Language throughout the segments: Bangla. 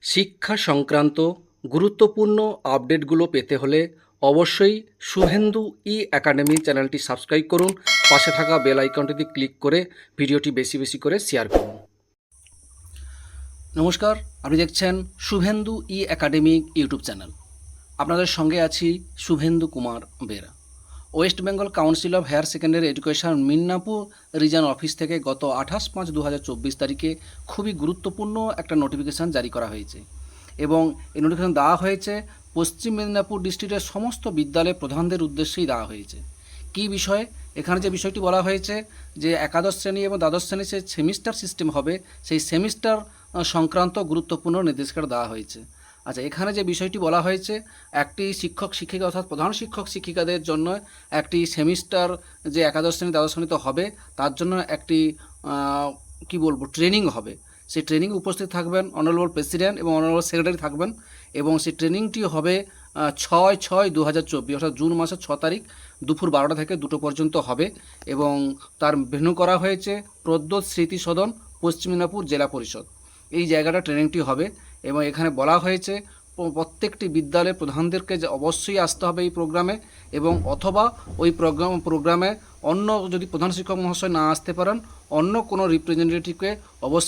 শিক্ষা সংক্রান্ত গুরুত্বপূর্ণ আপডেটগুলো পেতে হলে অবশ্যই শুভেন্দু ই একাডেমি চ্যানেলটি সাবস্ক্রাইব করুন। পাশে থাকা বেল আইকনটিতে ক্লিক করে ভিডিওটি বেশি বেশি করে শেয়ার করুন। নমস্কার, আপনি দেখছেন Shubhendu E academy YouTube channel. আপনাদের সঙ্গে আছি Shubhendu Kumar Bera. West Bengal council of higher secondary education Midnapore region office থেকে গত 28/5/2024 তারিখে খুবই গুরুত্বপূর্ণ একটা নোটিফিকেশান জারি করা হয়েছে এবং এই নোটিফিকেশান দেওয়া হয়েছে পশ্চিম মেদিনীপুর ডিস্ট্রিক্টের সমস্ত বিদ্যালয় প্রধানদের উদ্দেশ্যেই দেওয়া হয়েছে। কী বিষয়ে? এখানে যে বিষয়টি বলা হয়েছে যে একাদশ শ্রেণী এবং দ্বাদশ শ্রেণী যে সেমিস্টার সিস্টেম হবে, সেই সেমিস্টার সংক্রান্ত গুরুত্বপূর্ণ নির্দেশিকা দেওয়া হয়েছে। আচ্ছা, এখানে যে বিষয়টি বলা হয়েছে, একটি শিক্ষক শিক্ষিকা অর্থাৎ প্রধান শিক্ষক শিক্ষিকাদের জন্য একটি সেমিস্টার যে একাদশ শ্রেণী দ্বাদশ শ্রেণীতে হবে, তার জন্য একটি ট্রেনিং হবে। সেই ট্রেনিং উপস্থিত থাকবেন অনারেবল প্রেসিডেন্ট এবং অনারেবল সেক্রেটারি থাকবেন এবং সেই ট্রেনিংটি হবে 6/6/2024 অর্থাৎ জুন মাসের 6 তারিখ দুপুর 12টা থেকে 2টো পর্যন্ত হবে এবং তার ভেন্যু করা হয়েছে প্রদ্যোৎ স্মৃতি সদন, পশ্চিম মেদিনীপুর জেলা পরিষদ। এই জায়গাটা ট্রেনিংটি হবে এবং এখানে বলা হয়েছে প্রত্যেকটি বিদ্যালয়ের প্রধানদেরকে যে অবশ্যই আসতে হবে এই প্রোগ্রামে এবং অথবা ওই প্রোগ্রামে অন্য যদি প্রধান শিক্ষক মহাশয় না আসতে পারেন, অন্য কোনো রিপ্রেজেন্টেটিভকে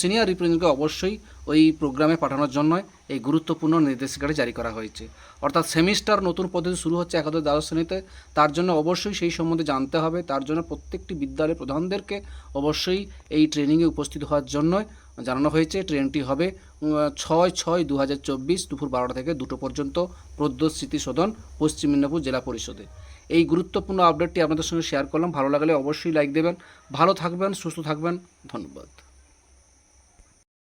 সিনিয়র রিপ্রেজেন্টেটিভকে অবশ্যই ওই প্রোগ্রামে পাঠানোর জন্য এই গুরুত্বপূর্ণ নির্দেশিকাটি জারি করা হয়েছে। অর্থাৎ সেমিস্টার নতুন পদ্ধতি শুরু হচ্ছে একাদশ দ্বাদশ শ্রেণীতে, তার জন্য অবশ্যই সেই সম্বন্ধে জানতে হবে। তার জন্য প্রত্যেকটি বিদ্যালয়ের প্রধানদেরকে অবশ্যই এই ট্রেনিংয়ে উপস্থিত হওয়ার জন্য জানানো হয়েছে। ট্রেনটি হবে 6/6/2024 দুপুর 12টা থেকে 2টো পর্যন্ত প্রদ্যোৎ স্মৃতি সদন, পশ্চিম মেদিনীপুর জেলা পরিষদে। এই গুরুত্বপূর্ণ আপডেটটি আপনাদের সঙ্গে শেয়ার করলাম। ভালো লাগলে অবশ্যই লাইক দেবেন। ভালো থাকবেন, সুস্থ থাকবেন। ধন্যবাদ।